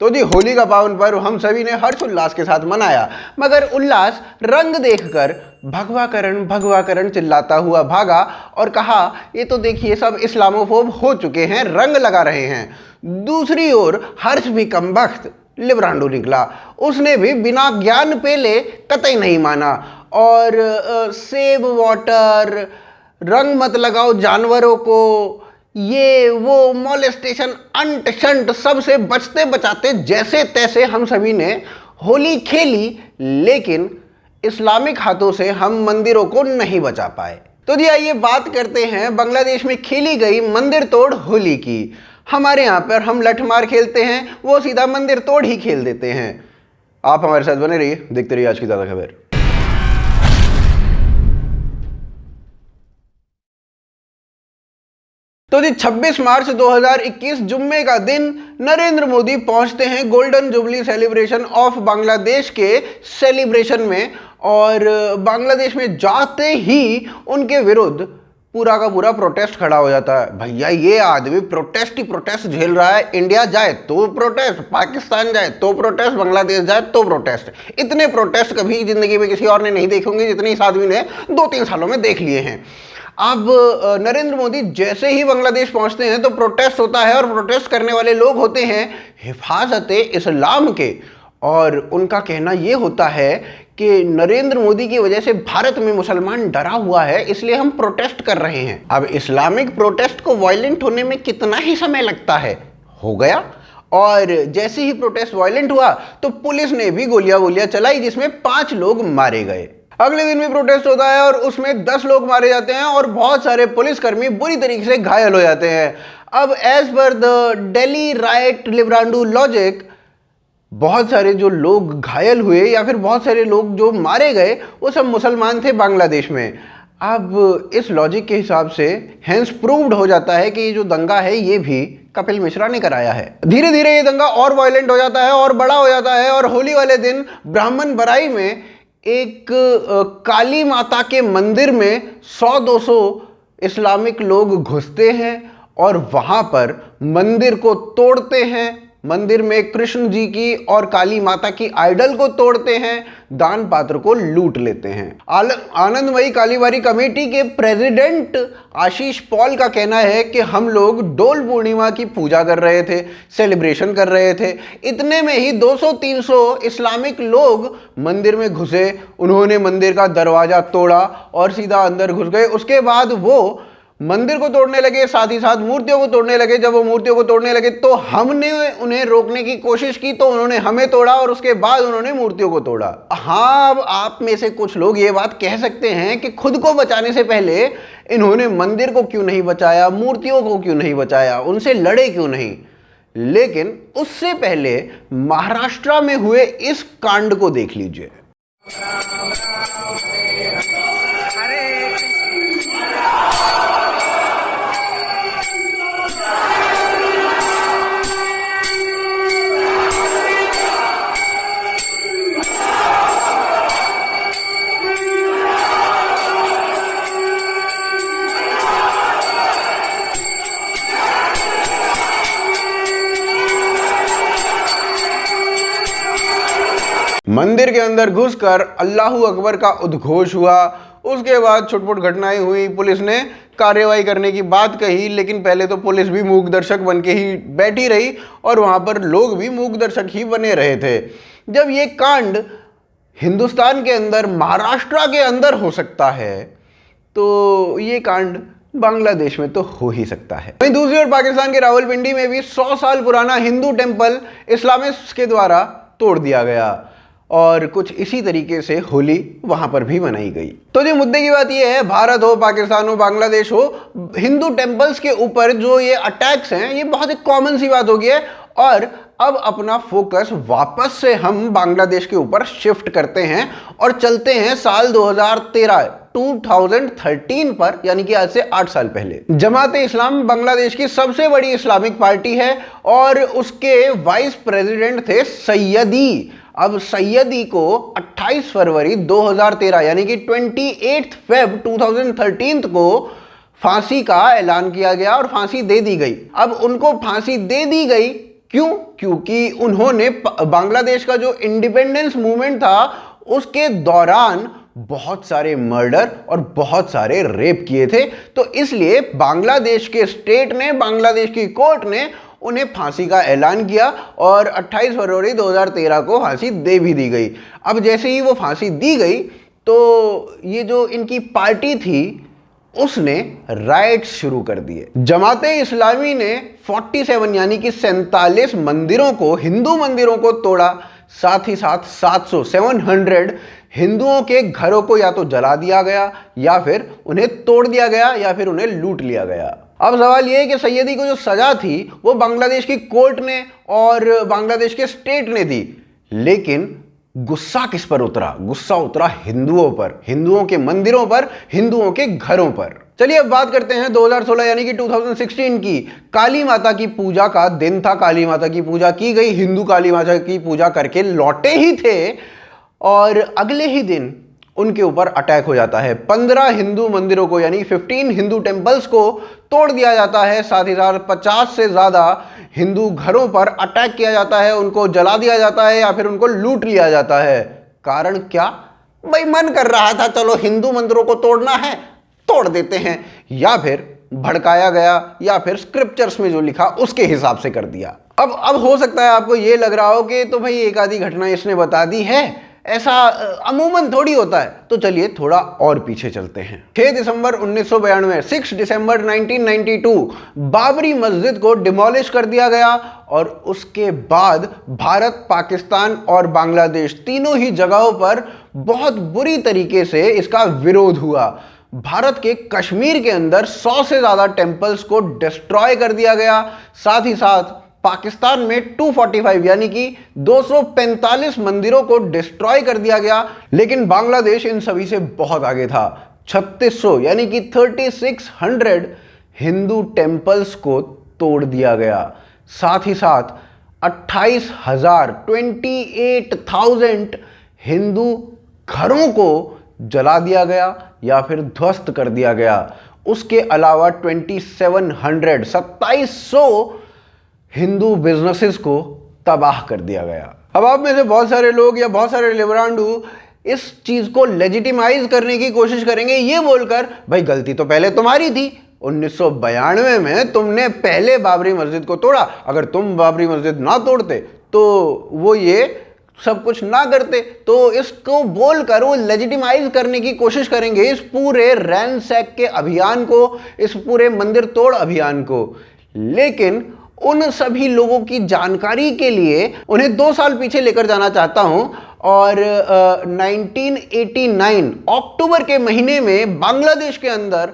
तो जी होली का पावन पर्व हम सभी ने हर्षोल्लास के साथ मनाया, मगर उल्लास रंग देखकर भगवा करण चिल्लाता हुआ भागा और कहा, ये तो देखिए सब इस्लामोफोब हो चुके हैं, रंग लगा रहे हैं। दूसरी ओर हर्ष भी कमबख्त लिब्रांडो निकला। उसने भी बिना ज्ञान पेले कतई नहीं माना और सेव वाटर, रंग मत लगाओ जानवरों को, ये वो मॉलेस्टेशन अंट शंट सब से बचते बचाते जैसे तैसे हम सभी ने होली खेली, लेकिन इस्लामिक हाथों से हम मंदिरों को नहीं बचा पाए। तो जी आइए बात करते हैं बांग्लादेश में खेली गई मंदिर तोड़ होली की। हमारे यहाँ पर हम लठमार खेलते हैं, वो सीधा मंदिर तोड़ ही खेल देते हैं। आप हमारे साथ बने रहिए, देखते रहिए आज की ज़्यादा खबर। तो जी 26 मार्च 2021 जुम्मे का दिन नरेंद्र मोदी पहुंचते हैं golden jubilee celebration of Bangladesh के सेलिब्रेशन में, और बांग्लादेश में जाते ही उनके विरुद्ध पूरा का पूरा प्रोटेस्ट खड़ा हो जाता है। भैया ये आदमी प्रोटेस्ट ही प्रोटेस्ट झेल रहा है, इंडिया जाए तो प्रोटेस्ट, पाकिस्तान जाए तो प्रोटेस्ट, बांग्लादेश जाए तो प्रोटेस्ट। इतने प्रोटेस्ट कभी जिंदगी में किसी और ने नहीं देखे होंगे जितने इस आदमी ने 2-3 सालों में देख लिए हैं। अब नरेंद्र मोदी जैसे ही बांग्लादेश पहुंचते हैं तो प्रोटेस्ट होता है, और प्रोटेस्ट करने वाले लोग होते हैं हिफाजत इस्लाम के, और उनका कहना यह होता है कि नरेंद्र मोदी की वजह से भारत में मुसलमान डरा हुआ है, इसलिए हम प्रोटेस्ट कर रहे हैं। अब इस्लामिक प्रोटेस्ट को वायलेंट होने में कितना ही समय लगता है, हो गया। और जैसे ही प्रोटेस्ट वायलेंट हुआ तो पुलिस ने भी गोलियां चलाई, जिसमें 5 लोग मारे गए। अगले दिन भी प्रोटेस्ट होता है और उसमें 10 लोग मारे जाते हैं और बहुत सारे पुलिसकर्मी बुरी तरीके से घायल हो जाते हैं। अब as per the Delhi right librandu logic, बहुत सारे जो लोग घायल हुए या फिर बहुत सारे लोग जो मारे गए वो सब मुसलमान थे बांग्लादेश में। अब इस लॉजिक के हिसाब से हेंस प्रूव्ड हो जाता है कि ये जो दंगा है ये भी कपिल मिश्रा ने कराया है। धीरे धीरे ये दंगा और वायलेंट हो जाता है और बड़ा हो जाता है, और होली वाले दिन ब्राह्मण बराई में एक काली माता के मंदिर में 100-200 इस्लामिक लोग घुसते हैं और वहां पर मंदिर को तोड़ते हैं। मंदिर में कृष्ण जी की और काली माता की आइडल को तोड़ते हैं, दान पात्र को लूट लेते हैं। आनंदमयी कालीबारी कमेटी के प्रेसिडेंट आशीष पॉल का कहना है कि हम लोग डोल पूर्णिमा की पूजा कर रहे थे, सेलिब्रेशन कर रहे थे, इतने में ही 200-300 इस्लामिक लोग मंदिर में घुसे। उन्होंने मंदिर का दरवाजा तोड़ा और सीधा अंदर घुस गए। उसके बाद वो मंदिर को तोड़ने लगे, साथ ही साथ मूर्तियों को तोड़ने लगे। जब वो मूर्तियों को तोड़ने लगे तो हमने उन्हें रोकने की कोशिश की, तो उन्होंने हमें तोड़ा और उसके बाद उन्होंने मूर्तियों को तोड़ा। हाँ, अब आप में से कुछ लोग ये बात कह सकते हैं कि खुद को बचाने से पहले इन्होंने मंदिर को क्यों नहीं बचाया, मूर्तियों को क्यों नहीं बचाया, उनसे लड़े क्यों नहीं। लेकिन उससे पहले महाराष्ट्र में हुए इस कांड को देख लीजिए। मंदिर के अंदर घुसकर अल्लाहू अकबर का उद्घोष हुआ। उसके बाद छुटपुट घटनाएं हुई, पुलिस ने कार्रवाई करने की बात कही, लेकिन पहले तो पुलिस भी मूक दर्शक बन के ही बैठी रही और वहां पर लोग भी मूक दर्शक ही बने रहे थे। जब ये कांड हिंदुस्तान के अंदर, महाराष्ट्र के अंदर हो सकता है, तो ये कांड बांग्लादेश में तो हो ही सकता है। वहीं दूसरी ओर पाकिस्तान के रावलपिंडी में भी 100 साल पुराना हिंदू टेंपल इस्लामिस्ट के द्वारा तोड़ दिया गया, और कुछ इसी तरीके से होली वहां पर भी मनाई गई। तो जो मुद्दे की बात यह है, भारत हो, पाकिस्तान हो, बांग्लादेश हो, हिंदू टेंपल्स के ऊपर जो ये अटैक्स हैं ये बहुत एक कॉमन सी बात हो गई है। और अब अपना फोकस वापस से हम बांग्लादेश के ऊपर शिफ्ट करते हैं और चलते हैं साल 2013 पर, यानी कि आज से 8 साल पहले। जमाते इस्लाम बांग्लादेश की सबसे बड़ी इस्लामिक पार्टी है और उसके वाइस प्रेसिडेंट थे सैयदी। अब सैयदी को 28 फरवरी 2013 यानी कि 28 फेब 2013 को फांसी का ऐलान किया गया और फांसी दे दी गई। अब उनको फांसी दे दी गई क्यों? क्योंकि उन्होंने बांग्लादेश का जो इंडिपेंडेंस मूवमेंट था उसके दौरान बहुत सारे मर्डर और बहुत सारे रेप किए थे। तो इसलिए बांग्लादेश के स्टेट ने, बांग्लादेश की कोर्ट ने उन्हें फांसी का ऐलान किया और 28 फरवरी 2013 को फांसी दे भी दी गई। अब जैसे ही वो फांसी दी गई तो ये जो इनकी पार्टी थी उसने राइट्स शुरू कर दिए। जमाते इस्लामी ने 47 यानी कि 47 मंदिरों को, हिंदू मंदिरों को तोड़ा। साथ ही साथ 700 हिंदुओं के घरों को या तो जला दिया गया या फिर उन्हें तोड़ दिया गया या फिर उन्हें लूट लिया गया। अब सवाल यह है कि सैयदी को जो सजा थी वो बांग्लादेश की कोर्ट ने और बांग्लादेश के स्टेट ने दी, लेकिन गुस्सा किस पर उतरा? गुस्सा उतरा हिंदुओं पर, हिंदुओं के मंदिरों पर, हिंदुओं के घरों पर। चलिए अब बात करते हैं 2016 यानी कि 2016 की। काली माता की पूजा का दिन था, काली माता की पूजा की गई, हिंदू काली माता की पूजा करके लौटे ही थे और अगले ही दिन उनके ऊपर अटैक हो जाता है। 15 हिंदू मंदिरों को यानी 15 हिंदू टेंपल्स को तोड़ दिया जाता है। साथ ही साथ 50 से ज्यादा हिंदू घरों पर अटैक किया जाता है, उनको जला दिया जाता है या फिर उनको लूट लिया जाता है। कारण क्या? भाई मन कर रहा था चलो हिंदू मंदिरों को तोड़ना है, तोड़ देते हैं, या फिर भड़काया गया या फिर स्क्रिप्चर्स में जो लिखा उसके हिसाब से कर दिया। अब हो सकता है आपको ये लग रहा हो कि तो भाई एक आधी घटना इसने बता दी है, ऐसा अमूमन थोड़ी होता है। तो चलिए थोड़ा और पीछे चलते हैं। 6 दिसंबर 1992, 6 दिसंबर 1992 बाबरी मस्जिद को डिमोलिश कर दिया गया और उसके बाद भारत, पाकिस्तान और बांग्लादेश तीनों ही जगहों पर बहुत बुरी तरीके से इसका विरोध हुआ। भारत के कश्मीर के अंदर 100 से ज्यादा टेंपल्स को डिस्ट्रॉय कर दिया गया। साथ ही साथ पाकिस्तान में 245 यानी कि 245 मंदिरों को डिस्ट्रॉय कर दिया गया। लेकिन बांग्लादेश इन सभी से बहुत आगे था। 3600 यानी कि 3600 हिंदू टेंपल्स को तोड़ दिया गया। साथ ही साथ 28,000 हिंदू घरों को जला दिया गया या फिर ध्वस्त कर दिया गया। उसके अलावा 2700 हिंदू बिजनेसेस को तबाह कर दिया गया। अब आप में से बहुत सारे लोग या बहुत सारे लिबरांडू इस चीज को लेजिटिमाइज करने की कोशिश करेंगे ये बोलकर भाई गलती तो पहले तुम्हारी थी, 1992 में तुमने पहले बाबरी मस्जिद को तोड़ा, अगर तुम बाबरी मस्जिद ना तोड़ते तो वो ये सब कुछ ना करते। तो इसको बोलकर वो लेजिटिमाइज करने की कोशिश करेंगे इस पूरे रैनसैक के अभियान को, इस पूरे मंदिर तोड़ अभियान को। लेकिन उन सभी लोगों की जानकारी के लिए उन्हें 2 साल पीछे लेकर जाना चाहता हूं और 1989 अक्टूबर के महीने में बांग्लादेश के अंदर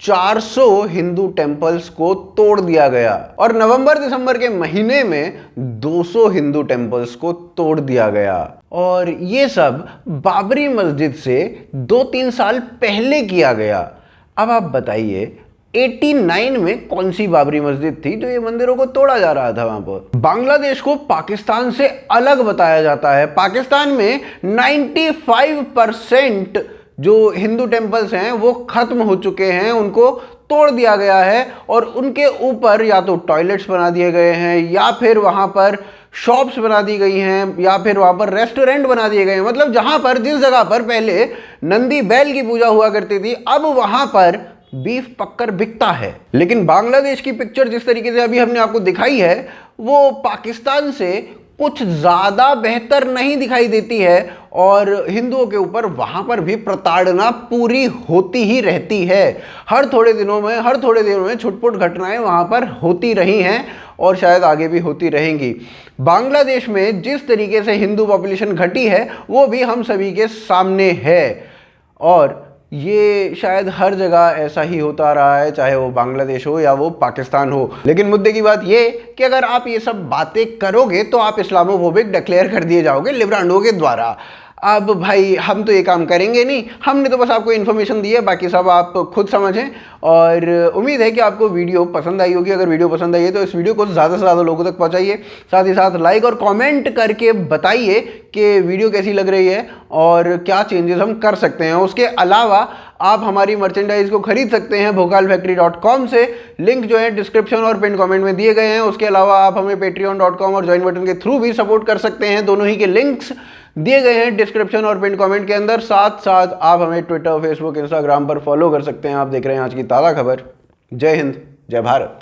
400 हिंदू टेंपल्स को तोड़ दिया गया और नवंबर दिसंबर के महीने में 200 हिंदू टेंपल्स को तोड़ दिया गया। और ये सब बाबरी मस्जिद से 2-3 साल पहले किया गया। अब आप बताइए 89 में कौन सी बाबरी मस्जिद थी जो ये मंदिरों को तोड़ा जा रहा था? वहां पर बांग्लादेश को पाकिस्तान से अलग बताया जाता है। पाकिस्तान में 95% जो हिंदू टेंपल्स हैं वो खत्म हो चुके हैं, उनको तोड़ दिया गया है और उनके ऊपर या तो टॉयलेट्स बना दिए गए हैं या फिर वहां पर शॉप्स बना दी गई हैं या फिर वहां पर रेस्टोरेंट बना दिए गए हैं। मतलब जहां पर, जिस जगह पर पहले नंदी बैल की पूजा हुआ करती थी, अब वहां पर बीफ पक्कर बिकता है। लेकिन बांग्लादेश की पिक्चर जिस तरीके से अभी हमने आपको दिखाई है वो पाकिस्तान से कुछ ज्यादा बेहतर नहीं दिखाई देती है और हिंदुओं के ऊपर वहां पर भी प्रताड़ना पूरी होती ही रहती है। हर थोड़े दिनों में छुटपुट घटनाएं वहां पर होती रही हैं और शायद आगे भी होती रहेंगी। बांग्लादेश में जिस तरीके से हिंदू पॉपुलेशन घटी है वो भी हम सभी के सामने है और ये शायद हर जगह ऐसा ही होता रहा है, चाहे वो बांग्लादेश हो या वो पाकिस्तान हो। लेकिन मुद्दे की बात ये कि अगर आप ये सब बातें करोगे तो आप इस्लामोफोबिक डिक्लेयर कर दिए जाओगे लिबरांडो के द्वारा। अब भाई हम तो ये काम करेंगे नहीं, हमने तो बस आपको इन्फॉर्मेशन दी है, बाकी सब आप खुद समझें। और उम्मीद है कि आपको वीडियो पसंद आई होगी। अगर वीडियो पसंद आई है तो इस वीडियो को ज़्यादा से ज़्यादा लोगों तक पहुंचाइए। साथ ही साथ लाइक और कमेंट करके बताइए कि वीडियो कैसी लग रही है और क्या चेंजेस हम कर सकते हैं। उसके अलावा आप हमारी मर्चेंडाइज को खरीद सकते हैं bhokalfactory.com से। लिंक जो है डिस्क्रिप्शन और पिन कमेंट में दिए गए हैं। उसके अलावा आप हमें patreon.com और ज्वाइन बटन के थ्रू भी सपोर्ट कर सकते हैं। दोनों ही के लिंक्स दिए गए हैं डिस्क्रिप्शन और पिन कमेंट के अंदर। साथ साथ आप हमें ट्विटर, फेसबुक, इंस्टाग्राम पर फॉलो कर सकते हैं। आप देख रहे हैं आज की ताज़ा खबर। जय हिंद, जय भारत।